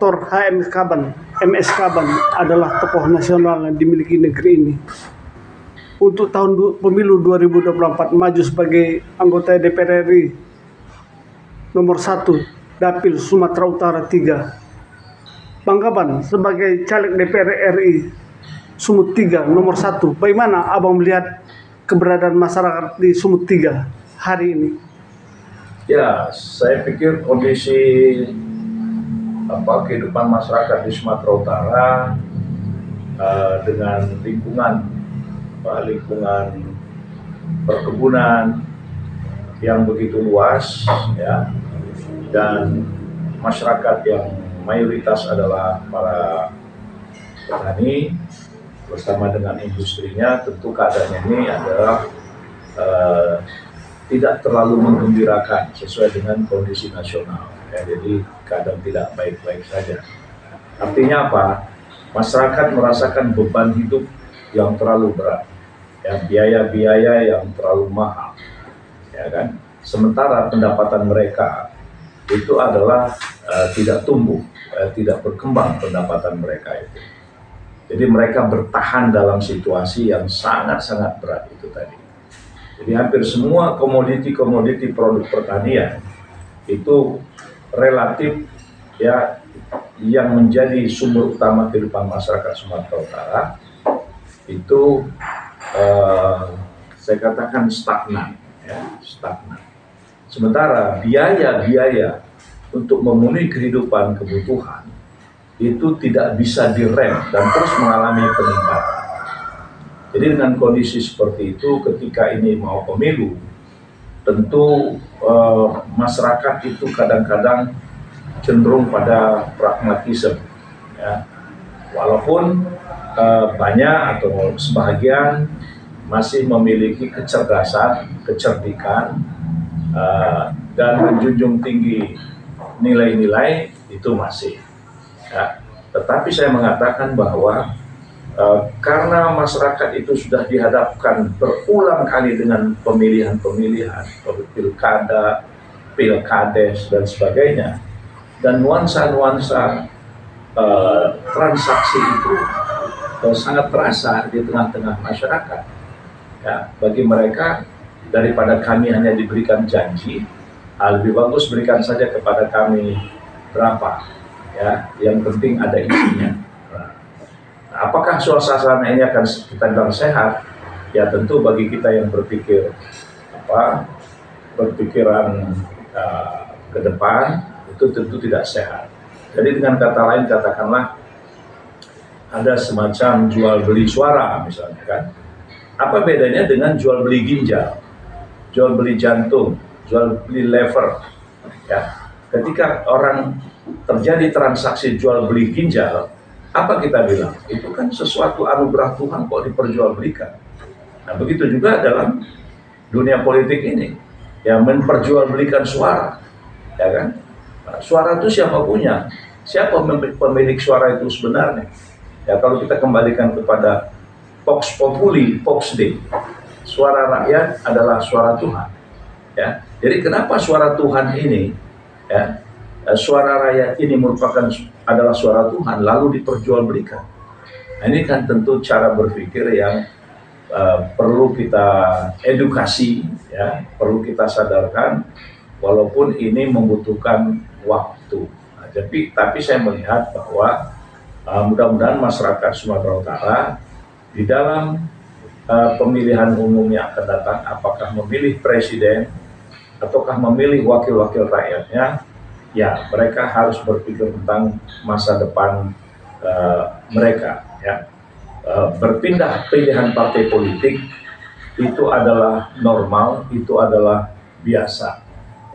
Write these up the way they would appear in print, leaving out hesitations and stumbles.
Dr. MS Kaban adalah tokoh nasional yang dimiliki negeri ini. Untuk tahun pemilu 2024 maju sebagai anggota DPR RI nomor 1 Dapil Sumatera Utara 3. Bang Kaban sebagai caleg DPR RI Sumut 3 nomor 1, bagaimana Abang melihat keberadaan masyarakat di Sumut 3 hari ini? Ya, saya pikir kondisi kehidupan masyarakat di Sumatera Utara dengan lingkungan perkebunan yang begitu luas, ya, dan masyarakat yang mayoritas adalah para petani bersama dengan industrinya, tentu keadaannya ini adalah tidak terlalu menggembirakan sesuai dengan kondisi nasional, ya, jadi keadaan tidak baik-baik saja. Artinya apa? Masyarakat merasakan beban hidup yang terlalu berat, ya, biaya-biaya yang terlalu mahal, ya kan? Sementara pendapatan mereka itu adalah tidak tumbuh, tidak berkembang pendapatan mereka itu. Jadi mereka bertahan dalam situasi yang sangat-sangat berat itu tadi. Jadi hampir semua komoditi produk pertanian itu relatif, ya, yang menjadi sumber utama kehidupan masyarakat Sumatera Utara itu saya katakan stagnan, ya, stagnan. Sementara biaya-biaya untuk memenuhi kehidupan kebutuhan itu tidak bisa direm dan terus mengalami peningkatan. Jadi dengan kondisi seperti itu, ketika ini mau pemilu, tentu masyarakat itu kadang-kadang cenderung pada pragmatisme, ya. Walaupun banyak atau sebagian masih memiliki kecerdikan, dan menjunjung tinggi nilai-nilai itu masih. Ya. Tetapi saya mengatakan bahwa karena masyarakat itu sudah dihadapkan berulang kali dengan pemilihan-pemilihan, pilkada, pilkades dan sebagainya, dan nuansa-nuansa transaksi itu sangat terasa di tengah-tengah masyarakat. Ya, bagi mereka, daripada kami hanya diberikan janji, lebih bagus berikan saja kepada kami berapa, ya, yang penting ada isinya. Nah, apakah suasana ini akan kita bilang sehat? Ya tentu bagi kita yang berpikiran ke depan itu tentu tidak sehat. Jadi dengan kata lain katakanlah ada semacam jual beli suara misalnya, kan? Apa bedanya dengan jual beli ginjal, jual beli jantung, jual beli liver, ya? Ketika orang terjadi transaksi jual beli ginjal, apa kita bilang? Itu kan sesuatu anugerah Tuhan kok diperjualbelikan. Nah begitu juga dalam dunia politik ini, yang memperjualbelikan suara, ya kan? Nah, suara itu siapa punya? Siapa pemilik suara itu sebenarnya? Ya kalau kita kembalikan kepada Vox Populi, Vox Dei, suara rakyat adalah suara Tuhan. Ya, jadi kenapa suara Tuhan ini, ya, suara rakyat ini adalah suara Tuhan lalu diperjualbelikan? Nah, ini kan tentu cara berpikir yang perlu kita edukasi, ya, perlu kita sadarkan, walaupun ini membutuhkan waktu. Nah, tapi saya melihat bahwa mudah-mudahan masyarakat Sumatera Utara di dalam pemilihan umum yang akan datang, apakah memilih presiden ataukah memilih wakil-wakil rakyatnya, ya mereka harus berpikir tentang masa depan mereka, ya. Berpindah pilihan partai politik itu adalah normal, itu adalah biasa,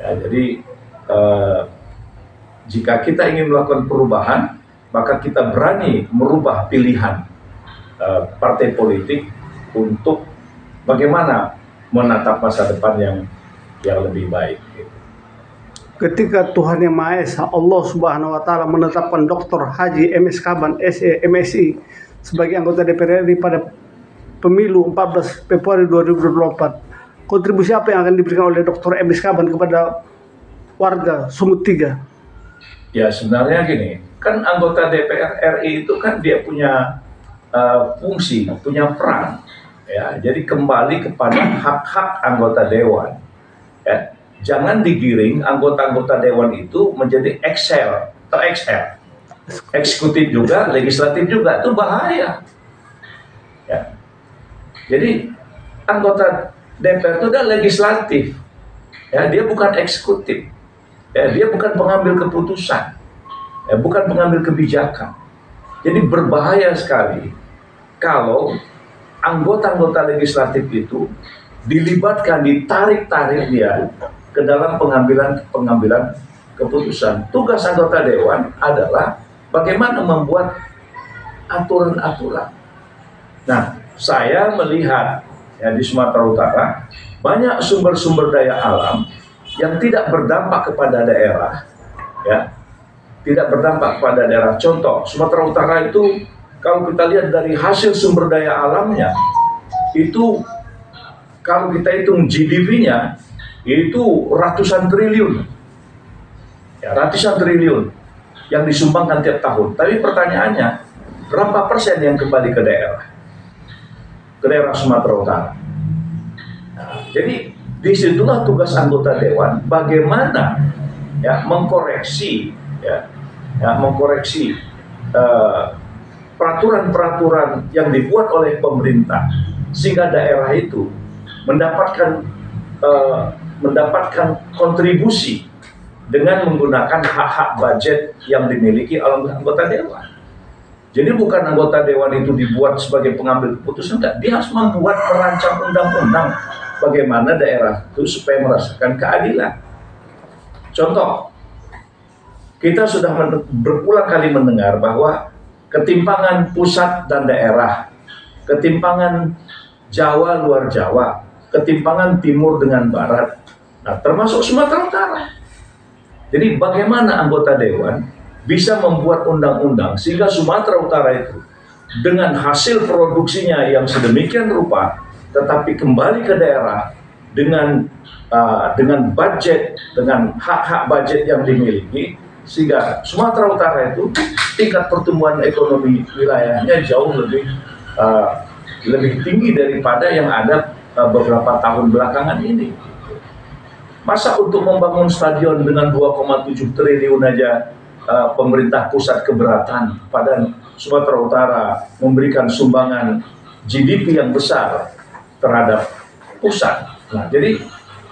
ya. Jadi jika kita ingin melakukan perubahan, maka kita berani merubah pilihan partai politik untuk bagaimana menatap masa depan yang lebih baik. Ketika Tuhan Yang Maha Esa, Allah Subhanahu Wa Taala menetapkan Dr. Haji MS Kaban, SE, MSI sebagai anggota DPR RI pada pemilu 14 Februari 2024, kontribusi apa yang akan diberikan oleh Dr. MS Kaban kepada warga Sumut 3? Ya sebenarnya gini, kan anggota DPR RI itu kan dia punya fungsi, punya peran. Ya, jadi kembali kepada hak-hak anggota dewan. Ya, jangan digiring anggota-anggota dewan itu menjadi Excel atau XL, eksekutif juga, legislatif juga, itu bahaya. Ya. Jadi anggota DPR itu adalah legislatif, ya, dia bukan eksekutif, ya, dia bukan pengambil keputusan, ya, bukan pengambil kebijakan. Jadi berbahaya sekali kalau anggota-anggota legislatif itu dilibatkan, ditarik-tarik dia ke dalam pengambilan keputusan. Tugas anggota dewan adalah bagaimana membuat aturan-aturan. Nah, saya melihat ya di Sumatera Utara banyak sumber-sumber daya alam yang tidak berdampak kepada daerah, ya, tidak berdampak kepada daerah. Contoh, Sumatera Utara itu kalau kita lihat dari hasil sumber daya alamnya, itu kalau kita hitung GDP-nya itu ratusan triliun, ya, ratusan triliun yang disumbangkan tiap tahun. Tapi pertanyaannya, berapa persen yang kembali ke daerah Sumatera Utara? Nah, jadi disitulah tugas anggota dewan, bagaimana ya mengkoreksi, mengkoreksi peraturan-peraturan yang dibuat oleh pemerintah sehingga daerah itu mendapatkan kontribusi dengan menggunakan hak-hak budget yang dimiliki oleh anggota dewan. Jadi bukan anggota dewan itu dibuat sebagai pengambil keputusan, enggak. Dia harus membuat, merancang undang-undang bagaimana daerah itu supaya merasakan keadilan. Contoh, kita sudah berulang kali mendengar bahwa ketimpangan pusat dan daerah, ketimpangan Jawa luar Jawa, ketimpangan timur dengan barat, nah termasuk Sumatera Utara. Jadi bagaimana anggota dewan bisa membuat undang-undang sehingga Sumatera Utara itu dengan hasil produksinya yang sedemikian rupa, tetapi kembali ke daerah dengan budget, dengan hak-hak budget yang dimiliki, sehingga Sumatera Utara itu tingkat pertumbuhan ekonomi wilayahnya jauh lebih tinggi daripada yang ada beberapa tahun belakangan ini. Masa untuk membangun stadion dengan 2,7 triliun aja pemerintah pusat keberatan, pada Sumatera Utara memberikan sumbangan GDP yang besar terhadap pusat. Nah, jadi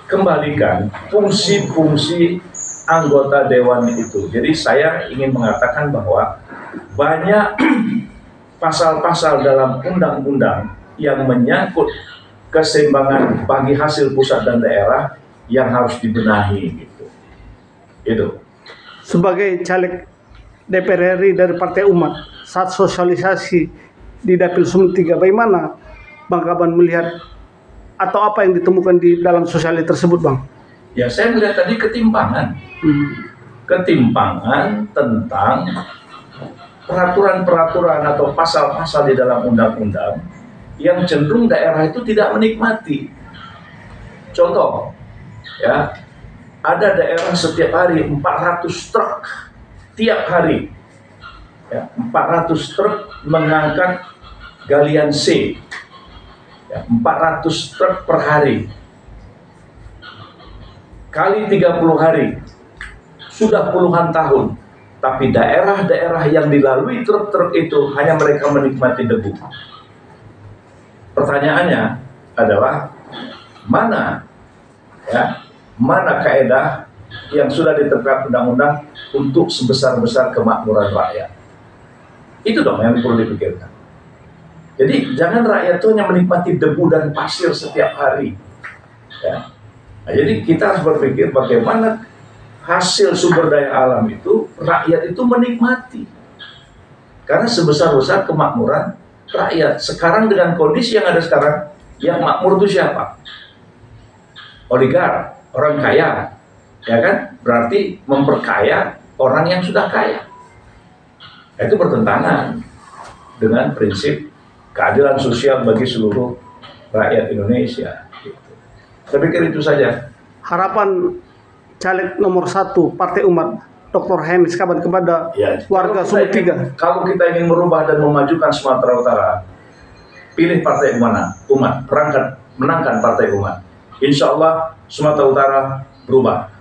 kembalikan fungsi-fungsi anggota dewan itu. Jadi saya ingin mengatakan bahwa banyak pasal-pasal dalam undang-undang yang menyangkut keseimbangan bagi hasil pusat dan daerah yang harus dibenahi gitu. Itu. Sebagai caleg DPR RI dari Partai Umat, saat sosialisasi di Dapil Sumut 3, bagaimana Bang Kaban melihat atau apa yang ditemukan di dalam sosialisasi tersebut, Bang? Ya, saya melihat tadi ketimpangan. Ketimpangan tentang peraturan-peraturan atau pasal-pasal di dalam undang-undang yang cenderung daerah itu tidak menikmati. Contoh, ya, ada daerah setiap hari 400 truk tiap hari, ya, 400 truk mengangkat galian C, ya, 400 truk per hari kali 30 hari, sudah puluhan tahun, tapi daerah-daerah yang dilalui truk-truk itu hanya mereka menikmati debu. Pertanyaannya adalah mana kaedah yang sudah ditetapkan undang-undang untuk sebesar-besar kemakmuran rakyat? Itu dong yang perlu dipikirkan. Jadi jangan rakyat itu hanya menikmati debu dan pasir setiap hari, ya. Nah, jadi kita harus berpikir bagaimana hasil sumber daya alam itu rakyat itu menikmati. Karena sebesar-besar kemakmuran rakyat. Sekarang dengan kondisi yang ada sekarang, yang makmur itu siapa? Oligark, orang kaya, ya kan? Berarti memperkaya orang yang sudah kaya. Itu bertentangan dengan prinsip keadilan sosial bagi seluruh rakyat Indonesia. Saya pikir itu saja. Harapan caleg nomor 1 Partai Umat Dr. Heinz Kaban kepada Ya, warga Sumut Tiga. kalau kita ingin merubah dan memajukan Sumatera Utara, pilih partai umat, menangkan partai umat. Insya Allah Sumatera Utara berubah.